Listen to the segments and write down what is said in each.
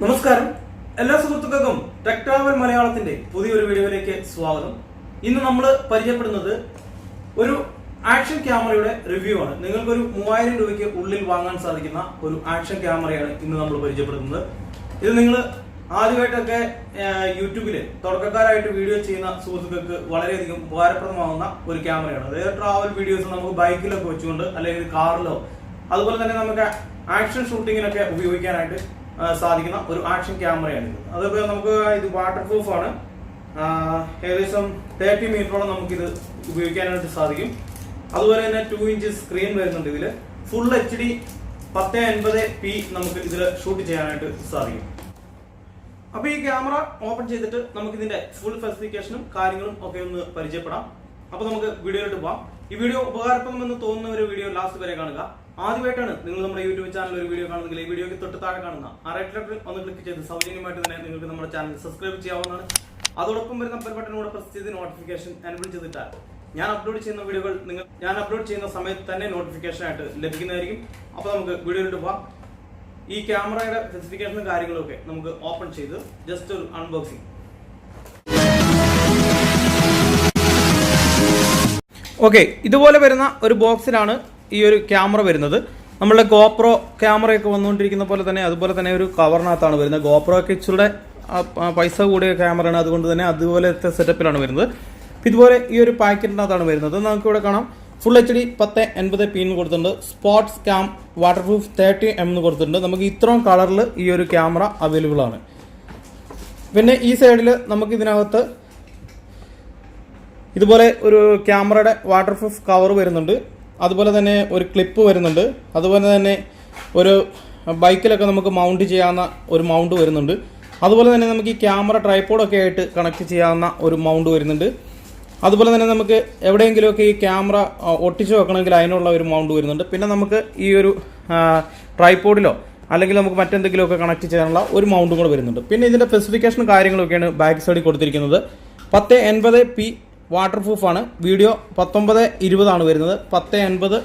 നമസ്കാരം, എല്ലാ സുഹൃത്തുക്കൾക്കും ടെക് ട്രാവൽ മലയാളത്തിന്റെ പുതിയൊരു വീഡിയോയിലേക്ക് സ്വാഗതം. ഇന്ന് നമ്മൾ പരിചയപ്പെടുന്നത് ഒരു ആക്ഷൻ ക്യാമറയുടെ റിവ്യൂ ആണ്. നിങ്ങൾക്കൊരു 3000 രൂപയ്ക്ക് ഉള്ളിൽ വാങ്ങാൻ സാധിക്കുന്ന ഒരു ആക്ഷൻ ക്യാമറയാണ് ഇന്ന് നമ്മൾ പരിചയപ്പെടുന്നത്. ഇത് നിങ്ങൾ ആദ്യമായിട്ടൊക്കെ യൂട്യൂബിൽ തുടക്കക്കാരായിട്ട് വീഡിയോ ചെയ്യുന്ന സുഹൃത്തുക്കൾക്ക് വളരെയധികം ഉപകാരപ്രദമാകുന്ന ഒരു ക്യാമറയാണ്. അതായത് ട്രാവൽ വീഡിയോസ് നമുക്ക് ബൈക്കിലൊക്കെ വെച്ചുകൊണ്ട് അല്ലെങ്കിൽ കാറിലോ അതുപോലെ തന്നെ നമുക്ക് ആക്ഷൻ ഷൂട്ടിങ്ങിനൊക്കെ ഉപയോഗിക്കാനായിട്ട് സാധിക്കുന്ന ഒരു ആക്ഷൻ ക്യാമറയാണിത്. അതൊക്കെ നമുക്ക് ഇത് വാട്ടർ പ്രൂഫ് ആണ്. ഏകദേശം 30 മീറ്ററോളം നമുക്കിത് ഉപയോഗിക്കാനായിട്ട് സാധിക്കും. അതുപോലെ തന്നെ 2 ഇഞ്ച് സ്ക്രീൻ വരുന്നുണ്ട്. ഇതിൽ ഫുൾ HD 1080p നമുക്ക് ഇതിൽ ഷൂട്ട് ചെയ്യാനായിട്ട് സാധിക്കും. അപ്പൊ ഈ ക്യാമറ ഓപ്പൺ ചെയ്തിട്ട് നമുക്ക് ഇതിന്റെ ഫുൾ സ്പെസിഫിക്കേഷനും കാര്യങ്ങളും ഒക്കെ ഒന്ന് പരിചയപ്പെടാം. അപ്പൊ നമുക്ക് വീഡിയോയിലോട്ട് പോവാം. ഈ വീഡിയോ ഉപകാരപ്രദമെന്ന് തോന്നുന്ന ഒരു വീഡിയോ ലാസ്റ്റ് വരെ കാണുക. ആദ്യമായിട്ടാണ് നിങ്ങൾ നമ്മുടെ യൂട്യൂബ് ചാനൽ ഒരു വീഡിയോ കാണുന്നെങ്കിൽ ഈ വീഡിയോയ്ക്ക് തൊട്ട് താഴെ കാണുന്ന റെഡ് ബട്ടൺ ഒന്ന് ക്ലിക്ക് ചെയ്ത് സൗജന്യമായിട്ട് തന്നെ നിങ്ങൾക്ക് നമ്മുടെ ചാനൽ സബ്സ്ക്രൈബ് ചെയ്യാവുന്നതാണ്. അതോടൊപ്പം വരുന്ന ബട്ടൺ കൂടെ പ്രസ് ചെയ്ത് നോട്ടിഫിക്കേഷൻ എനേബിൾ ചെയ്തിട്ടാൽ ഞാൻ അപ്ലോഡ് ചെയ്യുന്ന വീഡിയോകൾ ഞാൻ അപ്ലോഡ് ചെയ്യുന്ന സമയത്ത് തന്നെ നോട്ടിഫിക്കേഷൻ ആയിട്ട് ലഭിക്കുന്നതായിരിക്കും. അപ്പോൾ നമുക്ക് വീഡിയോയിലോട്ട് പോവാം. ഈ ക്യാമറയുടെ സ്പെസിഫിക്കേഷനും കാര്യങ്ങളൊക്കെ നമുക്ക് ഓപ്പൺ ചെയ്ത് ജസ്റ്റ് ഒരു അൺബോക്സിംഗ്. ഓക്കെ, ഇതുപോലെ വരുന്ന ഒരു ബോക്സിലാണ് ഈ ഒരു ക്യാമറ വരുന്നത്. നമ്മളുടെ ഗോപ്രോ ക്യാമറയൊക്കെ വന്നുകൊണ്ടിരിക്കുന്ന പോലെ തന്നെ അതുപോലെ തന്നെ ഒരു കവറിനകത്താണ് വരുന്നത്. ഗോപ്രോ ഒക്കെ ഇച്ചിരി പൈസ കൂടിയ ക്യാമറയാണ്, അതുകൊണ്ട് തന്നെ അതുപോലത്തെ സെറ്റപ്പിലാണ് വരുന്നത്. ഇതുപോലെ ഈ ഒരു പാക്കറ്റിനകത്താണ് വരുന്നത്. നമുക്കിവിടെ കാണാം ഫുൾ HD 1080p എന്ന് കൊടുത്തിട്ടുണ്ട്. Sports cam water proof 30mm എന്ന് കൊടുത്തിട്ടുണ്ട്. നമുക്ക് ഇത്രയും കളറിൽ ഈ ഒരു ക്യാമറ അവൈലബിൾ ആണ്. പിന്നെ ഈ സൈഡിൽ നമുക്ക് ഇതിനകത്ത് ഇതുപോലെ ഒരു ക്യാമറയുടെ വാട്ടർ പ്രൂഫ് കവർ വരുന്നുണ്ട്. അതുപോലെ തന്നെ ഒരു ക്ലിപ്പ് വരുന്നുണ്ട്. അതുപോലെ തന്നെ ഒരു ബൈക്കിലൊക്കെ നമുക്ക് മൗണ്ട് ചെയ്യാവുന്ന ഒരു മൗണ്ട് വരുന്നുണ്ട്. അതുപോലെ തന്നെ നമുക്ക് ഈ ക്യാമറ ട്രൈപോഡൊക്കെ ആയിട്ട് കണക്ട് ചെയ്യാവുന്ന ഒരു മൗണ്ട് വരുന്നുണ്ട്. അതുപോലെ തന്നെ നമുക്ക് എവിടെയെങ്കിലുമൊക്കെ ഈ ക്യാമറ ഒട്ടിച്ചു വെക്കണമെങ്കിൽ അതിനുള്ള ഒരു മൗണ്ട് വരുന്നുണ്ട്. പിന്നെ നമുക്ക് ഈ ഒരു ട്രൈപോഡിലോ അല്ലെങ്കിൽ നമുക്ക് മറ്റെന്തെങ്കിലുമൊക്കെ കണക്ട് ചെയ്യാനുള്ള ഒരു മൗണ്ടും കൂടെ വരുന്നുണ്ട്. പിന്നെ ഇതിൻ്റെ സ്പെസിഫിക്കേഷൻ കാര്യങ്ങളൊക്കെയാണ് ബാക്ക് സൈഡിൽ കൊടുത്തിരിക്കുന്നത്. 1080p water പ്രൂഫാണ്. വീഡിയോ 1920 ആണ് വരുന്നത്. 1080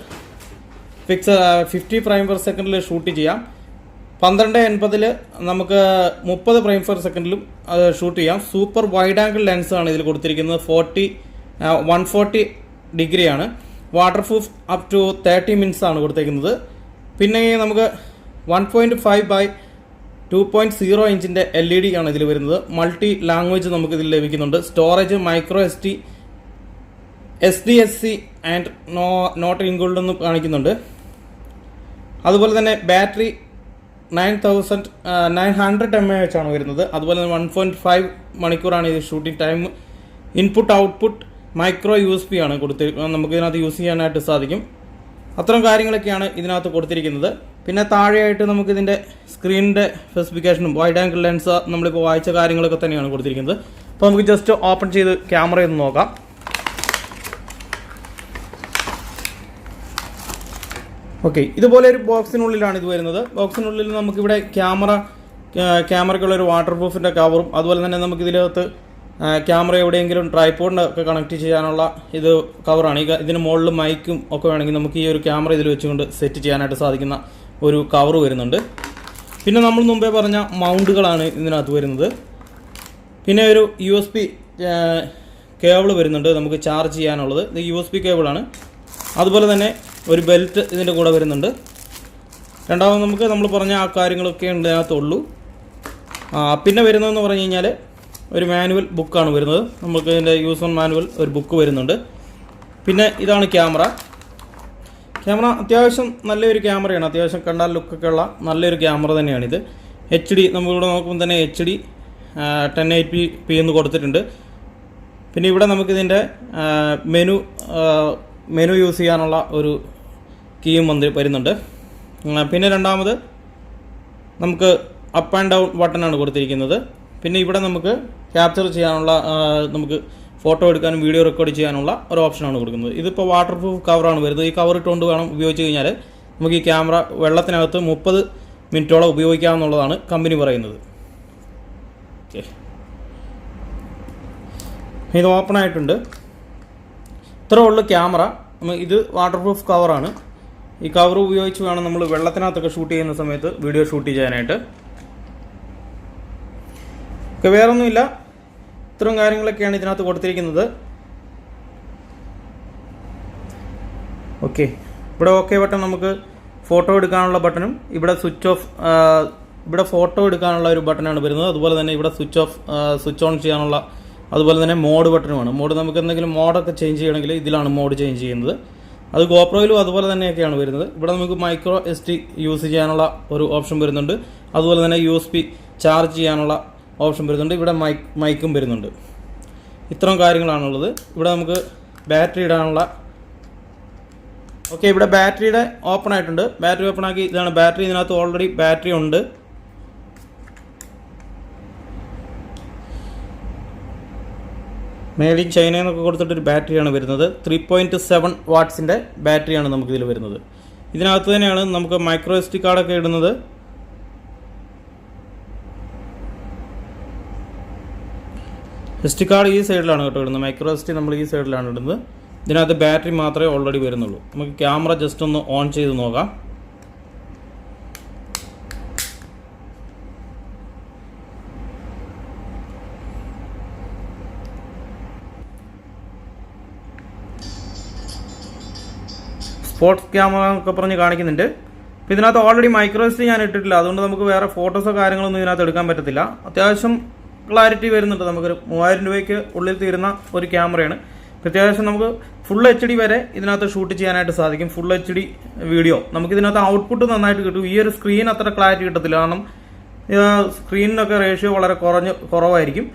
50 ഫ്രെയിം പെർ സെക്കൻഡിൽ ഷൂട്ട് ചെയ്യാം. 1280 നമുക്ക് 30 ഫ്രെയിം പെർ സെക്കൻഡിലും ഷൂട്ട് ചെയ്യാം. സൂപ്പർ വൈഡ് ആംഗിൾ ലെൻസ് ആണ് ഇതിൽ കൊടുത്തിരിക്കുന്നത്. 140 ഡിഗ്രിയാണ്. Waterproof up to 30 minutes ആണ് കൊടുത്തിരിക്കുന്നത്. പിന്നെ നമുക്ക് 1.5 by 2.0 ഇഞ്ചിൻ്റെ LED ആണ് ഇതിൽ വരുന്നത്. മൾട്ടി ലാംഗ്വേജ് നമുക്ക് ഇതിൽ ലഭിക്കുന്നുണ്ട്. Storage micro SDSC and not included എന്ന് കാണിക്കുന്നുണ്ട്. അതുപോലെ തന്നെ ബാറ്ററി 900 mAh ആണ് വരുന്നത്. അതുപോലെ തന്നെ 1.5 മണിക്കൂറാണ് ഇത് shooting time. Input output micro USB ആണ് നമുക്ക് ഇതിനകത്ത് യൂസ് ചെയ്യാനായിട്ട് സാധിക്കും. അത്തരം കാര്യങ്ങളൊക്കെയാണ് ഇതിനകത്ത് കൊടുത്തിരിക്കുന്നത്. പിന്നെ താഴെയായിട്ട് നമുക്ക് ഇതിൻ്റെ സ്ക്രീനിൻ്റെ സ്പെസിഫിക്കേഷനും വൈഡ് ആംഗിൾ ലെൻസ് നമ്മളിപ്പോൾ വായിച്ച കാര്യങ്ങളൊക്കെ തന്നെയാണ് കൊടുത്തിരിക്കുന്നത്. അപ്പോൾ നമുക്ക് ജസ്റ്റ് ഓപ്പൺ ചെയ്ത് ക്യാമറയൊന്ന് നോക്കാം. ഓക്കെ, ഇതുപോലെ ഒരു ബോക്സിനുള്ളിലാണ് ഇത് വരുന്നത്. ബോക്സിനുള്ളിൽ നമുക്കിവിടെ ക്യാമറയ്ക്കുള്ളൊരു വാട്ടർ പ്രൂഫിൻ്റെ കവറും അതുപോലെ തന്നെ നമുക്ക് ഇതിനകത്ത് ക്യാമറ എവിടെയെങ്കിലും ട്രൈപോഡിനൊക്കെ കണക്ട് ചെയ്യാനുള്ള ഇത് കവറാണ്. ഇതിന് മുകളിൽ മൈക്കും ഒക്കെ വേണമെങ്കിൽ നമുക്ക് ഈ ഒരു ക്യാമറ ഇതിൽ വെച്ചുകൊണ്ട് സെറ്റ് ചെയ്യാനായിട്ട് സാധിക്കുന്ന ഒരു കവർ വരുന്നുണ്ട്. പിന്നെ നമ്മൾ മുമ്പേ പറഞ്ഞ മൗണ്ടുകളാണ് ഇതിനകത്ത് വരുന്നത്. പിന്നെ ഒരു USB കേബിൾ വരുന്നുണ്ട് നമുക്ക് ചാർജ് ചെയ്യാനുള്ളത്. ഇത് USB കേബിളാണ്. അതുപോലെ തന്നെ ഒരു ബെൽറ്റ് ഇതിൻ്റെ കൂടെ വരുന്നുണ്ട്. രണ്ടാമത് നമ്മൾ പറഞ്ഞ ആ കാര്യങ്ങളൊക്കെ ഇതിനകത്തുള്ളൂ. പിന്നെ വരുന്നതെന്ന് പറഞ്ഞു കഴിഞ്ഞാൽ ഒരു മാനുവൽ ബുക്കാണ് വരുന്നത്. നമുക്ക് ഇതിൻ്റെ യൂസർ മാനുവൽ ഒരു ബുക്ക് വരുന്നുണ്ട്. പിന്നെ ഇതാണ് ക്യാമറ അത്യാവശ്യം നല്ലൊരു ക്യാമറയാണ്. അത്യാവശ്യം കണ്ടാൽ ലുക്കൊക്കെ ഉള്ള നല്ലൊരു ക്യാമറ തന്നെയാണിത്. HD നമ്മളിവിടെ നോക്കുമ്പോൾ തന്നെ HD 1080p എന്ന് കൊടുത്തിട്ടുണ്ട്. പിന്നെ ഇവിടെ നമുക്കിതിൻ്റെ മെനു യൂസ് ചെയ്യാനുള്ള ഒരു കീയും വരുന്നുണ്ട്. പിന്നെ രണ്ടാമത് നമുക്ക് അപ്പ് ആൻഡ് ഡൗൺ ബട്ടണാണ് കൊടുത്തിരിക്കുന്നത്. പിന്നെ ഇവിടെ നമുക്ക് ക്യാപ്ചർ ചെയ്യാനുള്ള നമുക്ക് ഫോട്ടോ എടുക്കാനും വീഡിയോ റെക്കോർഡ് ചെയ്യാനുള്ള ഒരു ഓപ്ഷനാണ് കൊടുക്കുന്നത്. ഇതിപ്പോൾ വാട്ടർ പ്രൂഫ് കവറാണ് വരുന്നത്. ഈ കവർ ഇട്ടുകൊണ്ട് വേണം ഉപയോഗിച്ച് കഴിഞ്ഞാൽ നമുക്ക് ഈ ക്യാമറ വെള്ളത്തിനകത്ത് 30 മിനിറ്റോളം ഉപയോഗിക്കാമെന്നുള്ളതാണ് കമ്പനി പറയുന്നത്. ഓക്കെ, ഇത് ഓപ്പൺ ആയിട്ടുണ്ട്. ഇത്രേ ഉള്ളൂ ക്യാമറ. ഇത് വാട്ടർ പ്രൂഫ് കവറാണ്. ഈ കവർ ഉപയോഗിച്ച് വേണം നമ്മൾ വെള്ളത്തിനകത്തൊക്കെ ഷൂട്ട് ചെയ്യുന്ന സമയത്ത് വീഡിയോ ഷൂട്ട് ചെയ്യാനായിട്ട്. ഓക്കെ, വേറൊന്നുമില്ല. ഇത്രയും കാര്യങ്ങളൊക്കെയാണ് ഇതിനകത്ത് കൊടുത്തിരിക്കുന്നത്. ഓക്കെ, ഇവിടെ ഓക്കെ ബട്ടൺ നമുക്ക് ഫോട്ടോ എടുക്കാനുള്ള ബട്ടണും ഇവിടെ സ്വിച്ച് ഓഫ്, ഇവിടെ ഫോട്ടോ എടുക്കാനുള്ള ഒരു ബട്ടണാണ് വരുന്നത്. അതുപോലെ തന്നെ ഇവിടെ സ്വിച്ച് ഓൺ ചെയ്യാനുള്ള, അതുപോലെ തന്നെ മോഡ് ബട്ടണുമാണ്. മോഡ് നമുക്ക് എന്തെങ്കിലും മോഡൊക്കെ ചേഞ്ച് ചെയ്യണമെങ്കിൽ ഇതിലാണ് മോഡ് ചേഞ്ച് ചെയ്യുന്നത്. അത് ഗോപ്രോയിലും അതുപോലെ തന്നെയൊക്കെയാണ് വരുന്നത്. ഇവിടെ നമുക്ക് മൈക്രോ SD യൂസ് ചെയ്യാനുള്ള ഒരു ഓപ്ഷൻ വരുന്നുണ്ട്. അതുപോലെ തന്നെ USB ചാർജ് ചെയ്യാനുള്ള ഓപ്ഷൻ വരുന്നുണ്ട്. ഇവിടെ മൈക്കും വരുന്നുണ്ട്. ഇത്രയും കാര്യങ്ങളാണുള്ളത്. ഇവിടെ നമുക്ക് ബാറ്ററി ഇടാനുള്ള, ഓക്കെ, ഇവിടെ ബാറ്ററിയുടെ ഓപ്പൺ ആയിട്ടുണ്ട്. ബാറ്ററി ഓപ്പൺ ആക്കി, ഇതാണ് ബാറ്ററി. ഇതിനകത്ത് ഓൾറെഡി ബാറ്ററി ഉണ്ട്. മേഡ് ഇൻ ചൈന എന്നൊക്കെ കൊടുത്തിട്ടൊരു ബാറ്ററിയാണ് വരുന്നത്. 3.7 വാട്ട്സിൻ്റെ ബാറ്ററിയാണ് നമുക്കിതിൽ വരുന്നത്. ഇതിനകത്ത് തന്നെയാണ് നമുക്ക് മൈക്രോ SD കാർഡൊക്കെ ഇടുന്നത്. SD കാർഡ് ഈ സൈഡിലാണ് കേട്ടോ ഇടുന്നത്. മൈക്രോ SD നമ്മൾ ഈ സൈഡിലാണ് ഇടുന്നത്. ഇതിനകത്ത് ബാറ്ററി മാത്രമേ ഓൾറെഡി വരുന്നുള്ളൂ. നമുക്ക് ക്യാമറ ജസ്റ്റ് ഒന്ന് ഓൺ ചെയ്ത് നോക്കാം. സ്പോർട്സ് ക്യാമറ എന്നൊക്കെ പറഞ്ഞ് കാണിക്കുന്നുണ്ട്. അപ്പോൾ ഇതിനകത്ത് ഓൾറെഡി മൈക്രോ SD ഞാൻ ഇട്ടിട്ടില്ല. അതുകൊണ്ട് നമുക്ക് വേറെ ഫോട്ടോസോ കാര്യങ്ങളൊന്നും ഇതിനകത്ത് എടുക്കാൻ പറ്റത്തില്ല. അത്യാവശ്യം ക്ലാരിറ്റി വരുന്നുണ്ട്. നമുക്കൊരു 3000 രൂപയ്ക്ക് ഉള്ളിൽ തീരുന്ന ഒരു ക്യാമറയാണ്. അത്യാവശ്യം നമുക്ക് ഫുൾ HD വരെ ഇതിനകത്ത് ഷൂട്ട് ചെയ്യാനായിട്ട് സാധിക്കും. ഫുൾ HD വീഡിയോ നമുക്കിതിനകത്ത് ഔട്ട്പുട്ട് നന്നായിട്ട് കിട്ടും. ഈ ഒരു സ്ക്രീൻ അത്ര ക്ലാരിറ്റി കിട്ടത്തില്ല, കാരണം സ്ക്രീനിനൊക്കെ റേഷ്യോ വളരെ കുറവായിരിക്കും.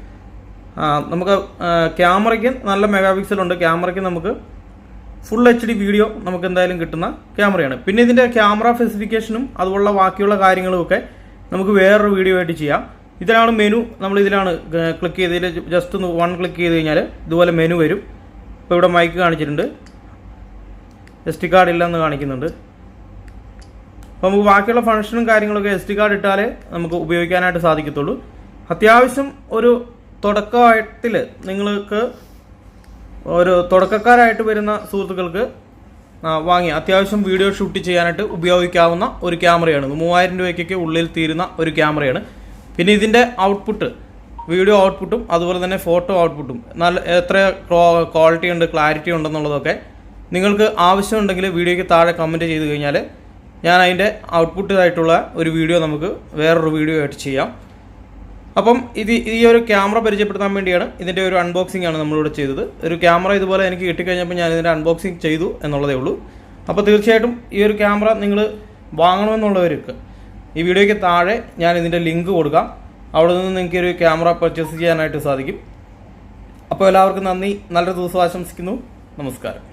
നമുക്ക് ക്യാമറയ്ക്ക് നല്ല മെഗാപിക്സൽ ഉണ്ട്. ക്യാമറയ്ക്ക് നമുക്ക് ഫുൾ HD വീഡിയോ നമുക്ക് എന്തായാലും കിട്ടുന്ന ക്യാമറയാണ്. പിന്നെ ഇതിൻ്റെ ക്യാമറ സ്പെസിഫിക്കേഷനും അതുപോലുള്ള ബാക്കിയുള്ള കാര്യങ്ങളുമൊക്കെ നമുക്ക് വേറൊരു വീഡിയോ ആയിട്ട് ചെയ്യാം. ഇതിലാണ് മെനു. നമ്മൾ ഇതിലാണ് ക്ലിക്ക് ചെയ്ത്, ഇതിൽ ജസ്റ്റ് ഒന്ന് ക്ലിക്ക് ചെയ്ത് കഴിഞ്ഞാൽ ഇതുപോലെ മെനു വരും. ഇപ്പോൾ ഇവിടെ മൈക്ക് കാണിച്ചിട്ടുണ്ട്, SD കാർഡ് ഇല്ലെന്ന് കാണിക്കുന്നുണ്ട്. അപ്പോൾ നമുക്ക് ബാക്കിയുള്ള ഫംഗ്ഷനും കാര്യങ്ങളൊക്കെ SD കാർഡ് ഇട്ടാലേ നമുക്ക് ഉപയോഗിക്കാനായിട്ട് സാധിക്കത്തുള്ളൂ. അത്യാവശ്യം ഒരു തുടക്കത്തിൽ നിങ്ങൾക്ക് ഒരു തുടക്കക്കാരായിട്ട് വരുന്ന സുഹൃത്തുക്കൾക്ക് വാങ്ങി അത്യാവശ്യം വീഡിയോ ഷൂട്ട് ചെയ്യാനായിട്ട് ഉപയോഗിക്കാവുന്ന ഒരു ക്യാമറയാണ്. 3000 രൂപയ്ക്കൊക്കെ ഉള്ളിൽ തീരുന്ന ഒരു ക്യാമറയാണ്. പിന്നെ ഇതിൻ്റെ ഔട്ട്പുട്ട്, വീഡിയോ ഔട്ട്പുട്ടും അതുപോലെ തന്നെ ഫോട്ടോ ഔട്ട്പുട്ടും നല്ല എത്ര ക്വാളിറ്റി ഉണ്ട്, ക്ലാരിറ്റി ഉണ്ടെന്നുള്ളതൊക്കെ നിങ്ങൾക്ക് ആവശ്യമുണ്ടെങ്കിൽ വീഡിയോയ്ക്ക് താഴെ കമൻറ്റ് ചെയ്ത് കഴിഞ്ഞാൽ ഞാൻ അതിൻ്റെ ഔട്ട്പുട്ടായിട്ടുള്ള ഒരു വീഡിയോ നമുക്ക് വേറൊരു വീഡിയോ ആയിട്ട് ചെയ്യാം. അപ്പം ഈ ഒരു ക്യാമറ പരിചയപ്പെടുത്താൻ വേണ്ടിയാണ് ഇതിൻ്റെ ഒരു അൺബോക്സിംഗ് ആണ് നമ്മളിവിടെ ചെയ്തത്. ഒരു ക്യാമറ ഇതുപോലെ എനിക്ക് കിട്ടിക്കഴിഞ്ഞപ്പോൾ ഞാൻ ഇതിൻ്റെ അൺബോക്സിംഗ് ചെയ്തു എന്നുള്ളതേ ഉള്ളൂ. അപ്പോൾ തീർച്ചയായിട്ടും ഈ ഒരു ക്യാമറ നിങ്ങൾ വാങ്ങണമെന്നുള്ളവർക്ക് ഈ വീഡിയോയ്ക്ക് താഴെ ഞാൻ ഇതിൻ്റെ ലിങ്ക് കൊടുക്കാം. അവിടെ നിന്ന് നിങ്ങൾക്ക് ഒരു ക്യാമറ പർച്ചേസ് ചെയ്യാനായിട്ട് സാധിക്കും. അപ്പോൾ എല്ലാവർക്കും നന്ദി, നല്ലൊരു ദിവസം ആശംസിക്കുന്നു. നമസ്കാരം.